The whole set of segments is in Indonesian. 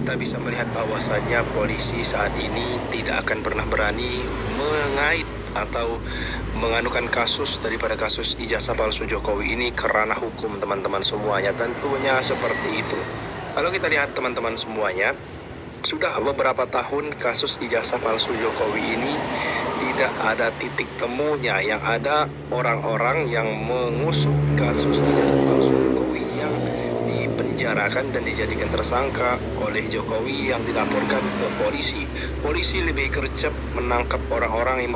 kita bisa melihat bahwasannya polisi saat ini tidak akan pernah berani mengait atau menganukan kasus daripada kasus ijazah palsu Jokowi ini ke ranah hukum, teman-teman semuanya. Tentunya seperti itu. Kalau kita lihat teman-teman semuanya, sudah beberapa tahun kasus ijazah palsu Jokowi ini tidak ada titik temunya. Yang ada orang-orang yang mengusut kasus ijazah palsu Jokowi yang dipenjarakan dan dijadikan tersangka oleh Jokowi yang dilaporkan ke polisi. Polisi lebih gercep menangkap orang-orang yang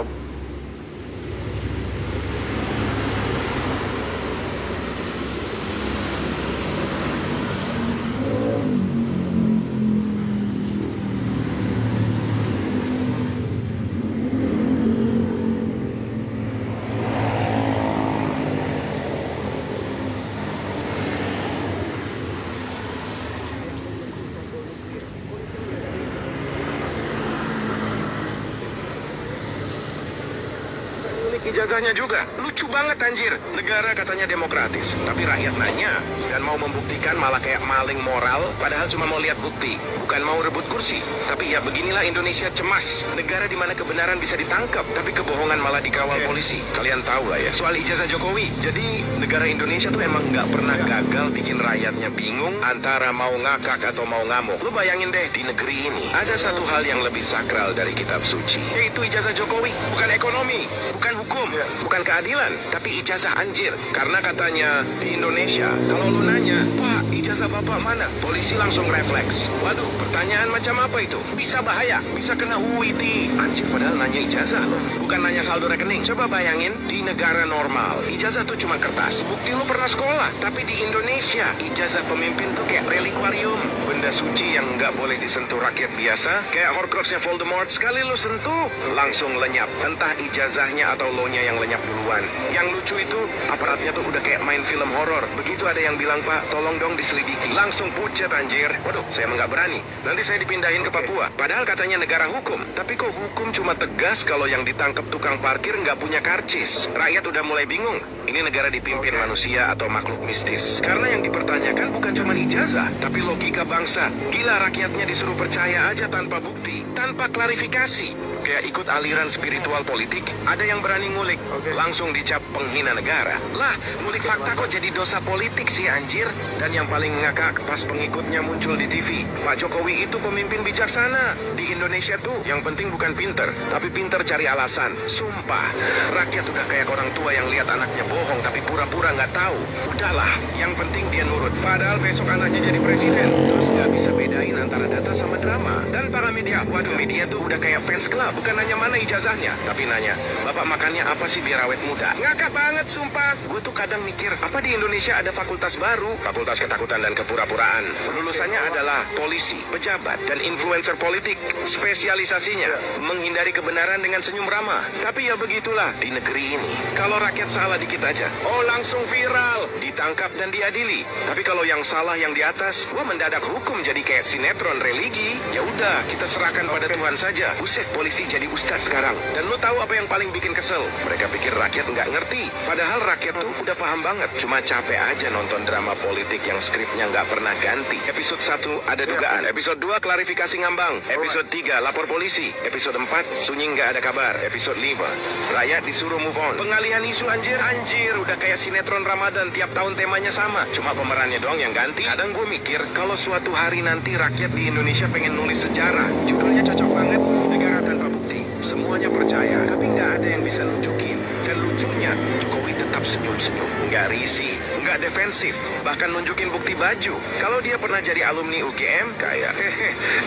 ijazahnya juga. Lucu banget anjir. Negara katanya demokratis, tapi rakyat nanya dan mau membuktikan malah kayak maling moral, padahal cuma mau lihat bukti, bukan mau rebut kursi. Tapi ya beginilah Indonesia cemas. Negara di mana kebenaran bisa ditangkap, tapi kebohongan malah dikawal polisi. Kalian tahu lah ya soal ijazah Jokowi. Jadi negara Indonesia tuh emang nggak pernah gagal bikin rakyatnya bingung antara mau ngakak atau mau ngamuk. Lu bayangin deh, di negeri ini ada satu hal yang lebih sakral dari kitab suci, yaitu ijazah Jokowi. Bukan ekonomi, bukan hukum, bukan keadilan, tapi ijazah anjir. Karena katanya di Indonesia, kalau lu nanya, Pak, ijazah bapak mana? Polisi langsung refleks. Waduh, pertanyaan macam apa itu? Bisa bahaya, bisa kena UIT. Anjir, padahal nanya ijazah loh, bukan nanya saldo rekening. Coba bayangin, di negara normal, ijazah tuh cuma kertas. Bukti lu pernah sekolah. Tapi di Indonesia, ijazah pemimpin tuh kayak reliquarium, benda suci yang nggak boleh disentuh rakyat biasa. Kayak Horcruxnya Voldemort, sekali lu sentuh, langsung lenyap. Entah ijazahnya atau lo-nya yang lenyap duluan. Yang lucu itu, aparatnya tuh udah kayak main film horor. Begitu ada yang bilang, Pak, tolong dong diselidiki, langsung pucet anjir. Waduh, saya emang nggak berani. Nanti saya dipindahin ke Papua. Padahal katanya negara hukum. Tapi kok hukum cuma tegas kalau yang ditangkap tukang parkir nggak punya karcis? Rakyat udah mulai bingung. Ini negara dipimpin manusia atau makhluk mistis. Karena yang dipertanyakan bukan cuma ijazah, tapi logika bangsa. Gila, rakyatnya disuruh percaya aja tanpa bukti, tanpa klarifikasi. Kayak ikut aliran spiritual politik, ada yang berani ngulik, langsung dicap penghina negara. Lah, ngulik fakta kok jadi dosa politik sih anjir? Dan yang paling ngakak pas pengikutnya muncul di TV, Pak Jokowi itu pemimpin bijaksana. Di Indonesia tuh yang penting bukan pinter, tapi pinter cari alasan. Sumpah, rakyat udah kayak orang tua yang lihat anaknya bohong tapi pura-pura nggak tahu. Udahlah, yang penting dia nurut. Padahal besok anaknya jadi presiden. Terus nggak bisa bedain antara data sama drama. Dan para media, waduh, media tuh udah kayak fans club. Bukan nanya mana ijazahnya, tapi nanya, Bapak makannya apa sih biar awet muda? Ngakak banget sumpah. Gue tuh kadang mikir, apa di Indonesia ada fakultas baru? Fakultas ketakutan dan kepura-puraan. Lulusannya adalah polisi, pejabat, dan influencer politik. Spesialisasinya menghindari kebenaran dengan senyum ramah. Tapi ya begitulah di negeri ini. Kalau rakyat salah dikit aja, oh langsung viral, ditangkap dan diadili. Tapi kalau yang salah yang di atas, wah mendadak hukum jadi kayak sinetron religi. Ya udah, kita serahkan pada Tuhan saja. Buset, polisi jadi ustadz sekarang. Dan lu tahu apa yang paling bikin kesel? Mereka pikir rakyat nggak ngerti. Padahal rakyat tuh udah paham banget. Cuma capek aja nonton drama politik yang skripnya nggak pernah ganti. Episode 1 ada dugaan. Episode 2 klarifikasi ngambang. Episode 3 lapor polisi. Episode 4 sunyi nggak ada kabar. Episode 5 rakyat disuruh move on. Pengalihan isu anjir. Udah kayak sinetron Ramadan. Tiap tahun temanya sama. Cuma pemerannya doang yang ganti. Kadang gue mikir kalau suatu hari nanti rakyat di Indonesia pengen nulis sejarah, judulnya cocok banget. Negara tanpa bukti. Semuanya percaya, tapi nggak ada yang bisa nunjukin. Dan lucunya, Jokowi tetap senyum-senyum, nggak risih, nggak defensif, bahkan nunjukin bukti baju. Kalau dia pernah jadi alumni UGM, kayak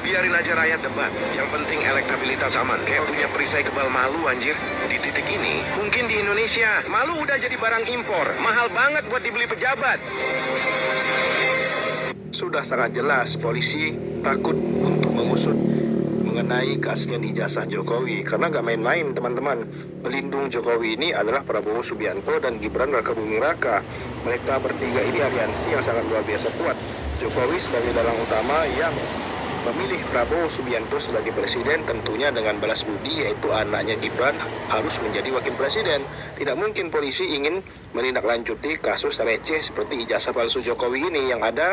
biarin aja rakyat debat. Yang penting elektabilitas aman, kayak punya perisai kebal malu anjir. Di titik ini, mungkin di Indonesia, malu udah jadi barang impor, mahal banget buat dibeli pejabat. Sudah sangat jelas polisi takut untuk mengusut mengenai keaslian ijazah Jokowi, karena gak main-main teman-teman. Pelindung Jokowi ini adalah Prabowo Subianto dan Gibran Rakabuming Raka. Mereka bertiga ini aliansi yang sangat luar biasa kuat. Jokowi sebagai dalang utama yang memilih Prabowo Subianto sebagai presiden, tentunya dengan balas budi, yaitu anaknya Gibran harus menjadi wakil presiden. Tidak mungkin polisi ingin menindaklanjuti kasus receh seperti ijazah palsu Jokowi ini. Yang ada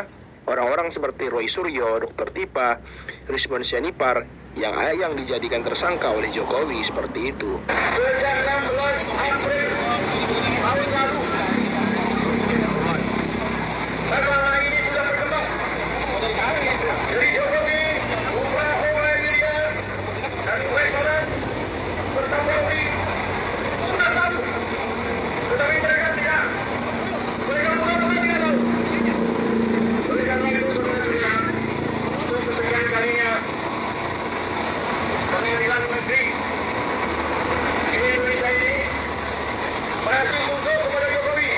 Orang-orang seperti Roy Suryo, Dr. Tipa, Rizwan Sianipar yang dijadikan tersangka oleh Jokowi seperti itu. Sejak 16 April tahun lalu, masalah ini sudah berkembang. Jadi Jokowi, Umar Media, dan restoran bersama sudah tahu, tetapi mereka tidak. Mereka pura-pura tidak tahu. Oleh karena itu, sebenarnya untuk kesekian kalinya Pengadilan Negeri Indonesia ini berhasil tunduk kepada Jokowi.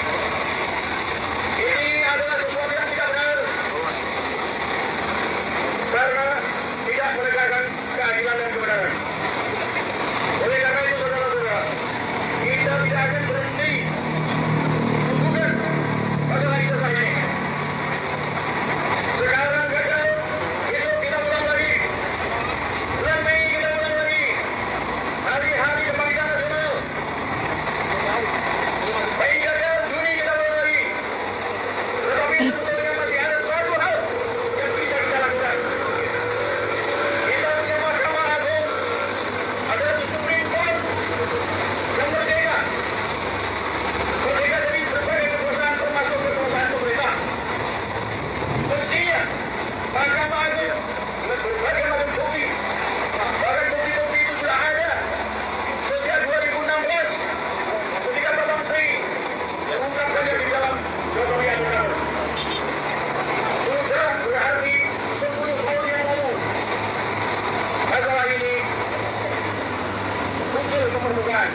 Ini adalah sesuatu yang tidak benar karena tidak menegakkan keadilan dan kebenaran. Oleh karena itu, saudara-saudara, kita tidak akan berhenti menggugat masalah ijazah ini. Sekarang gagal, besok kita ulang lagi. Bulan Mei kita ulang lagi. Hari-hari kebangkitan nasional. Mei gagal, Juni kita ulang lagi. Tetapi sebetulnya masih ada satu hal yang bisa kita lakukan. Kita punya Mahkamah Agung, ada Supreme Court yang merdeka. Merdeka dari berbagai kekuasaan termasuk kekuasaan pemerintah. Mestinya Mahkamah Agung dengan berbagai macam bukti, bahkan bukti-bukti itu sudah ada sejak 2016 ketika Pak Menteri mengungkapkannya di dalam Jokowi Underground. Sudah berarti 10 tahun yang lalu masalah ini muncul ke permukaan.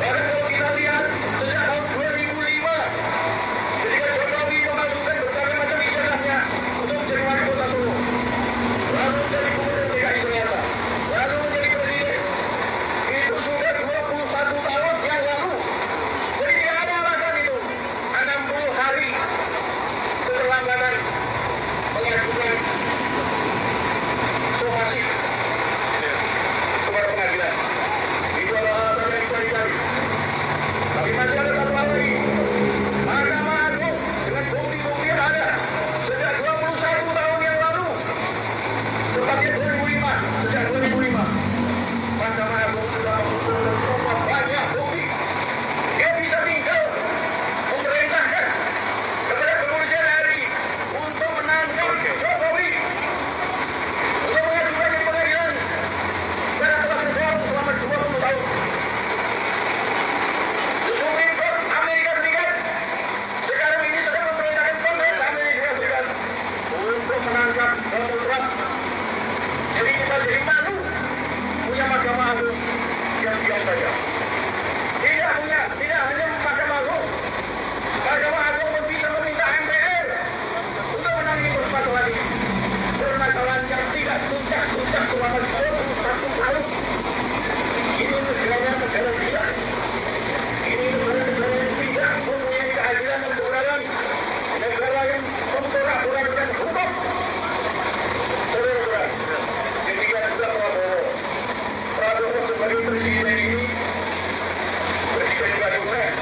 Bahkan kalau kita lihat sejak tahun 2005 ketika Jokowi memasukkan berbagai macam ijazahnya untuk menjadi wali kota Solo, lalu menjadi gubernur DKI ternyata, lalu menjadi presiden, itu sudah 21 tahun yang lalu. Jadi tidak ada alasan itu 60 hari keterlambatan mengajukan somasi kepada pengadilan. Itu adalah alasan yang dicari-cari. Tapi masih ada satu hal lagi. Mahkamah Agung dengan bukti-bukti yang ada sejak 21 tahun yang lalu, tepatnya 2005, sejak 2005, Mahkamah Agung sudah mengumpulkan banyak bukti. Dia bisa tinggal memerintahkan kepada kepolisian RI untuk menangkap Jokowi, untuk mengajukan ke pengadilan karena telah berbohong selama 20 tahun. Supreme Court Amerika Serikat sekarang ini sedang memerintahkan Kongres Amerika Serikat untuk menangkap Donald Trump. Jadi kita jadi malu punya Mahkamah Agung yang diam saja. Tidak hanya Mahkamah Agung. Mahkamah Agung pun bisa meminta MPR untuk menangani permasalahan ini. Permasalahan yang tidak tuntas selama 21 tahun. Ini negara kita. Ini negara yang tidak mempunyai keadilan dan kebenaran. Negara yang memporak-porandakan hukum. Saudara-saudara, ketika juga Prabowo sebagai presiden ini, presiden gadungan,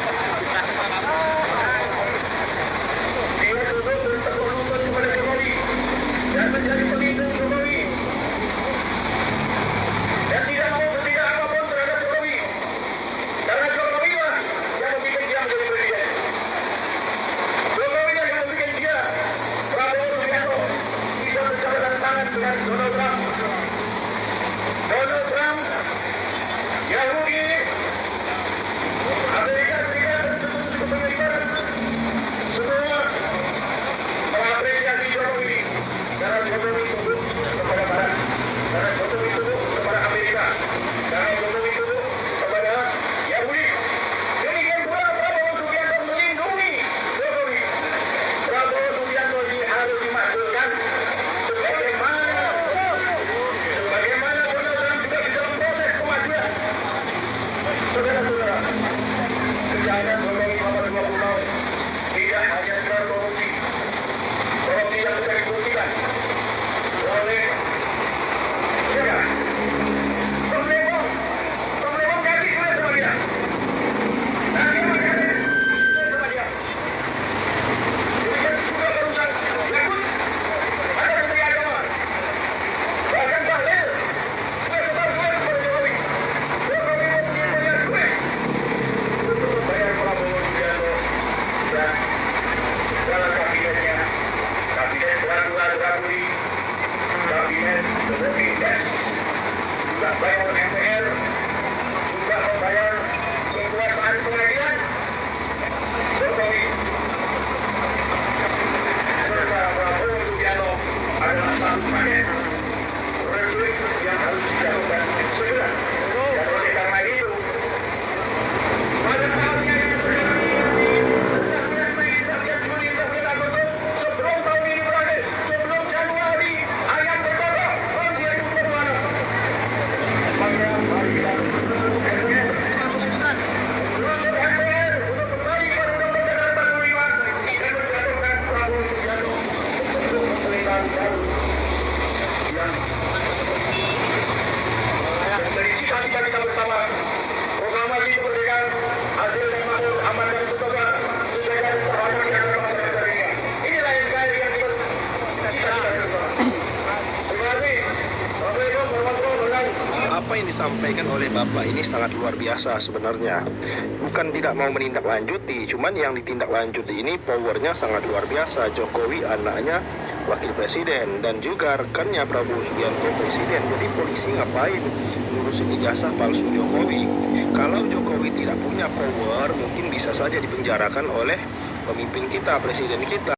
dia duduk bertekuk lutut kepada Jokowi dan menjadi pelindung Jokowi dan tidak mau bertindak apapun terhadap Jokowi. Karena Jokowi lah yang membuat dia menjadi presiden. Jokowi yang membuat dia, Prabowo Subianto, bisa berjalan tangan dengan Donald Trump. Donald Trump, Yahudi, Amerika Serikat dan sekutu pengibaran semua mengapresiasi Jokowi karena Jokowi tunduk kepada Barat, karena Jokowi tunduk kepada Amerika, karena Jokowi tunduk kepada Yahudi. Demikian pula Prabowo Subianto melindungi Jokowi. Prabowo Subianto ini harus dimaksudkan sebagaimana paket prajurit yang harus dijatuhkan segera. Dan oleh karena itu, pada saatnya yang segera ini, sejak Mei, sejak Juni, sejak Agustus, sebelum tahun ini berakhir, sebelum Januari, ayam berkata, tahun 2026. Maka mari kita untuk MPR untuk kembali pada Undang-Undang 45 dan menjatuhkan Prabowo Subianto untuk pemerintahan baru yang menjadi cita-cita kita bersama. Proklamasi kemerdekaan adil dan makmur, aman dan sejahtera, sejahtera dan terhormat yang akan masyarakat ini. Inilah yang kita cita-cita bersama. Terima kasih. Assalamualaikum warahmatullahi wabarakatuh. Apa yang disampaikan oleh Bapak ini sangat luar biasa sebenarnya. Bukan tidak mau menindaklanjuti, cuman yang ditindaklanjuti ini powernya sangat luar biasa. Jokowi anaknya wakil presiden dan juga rekannya Prabowo Subianto presiden. Jadi polisi ngapain ngurusin ijazah palsu Jokowi? Kalau Jokowi tidak punya power, mungkin bisa saja dipenjarakan oleh pemimpin kita, presiden kita.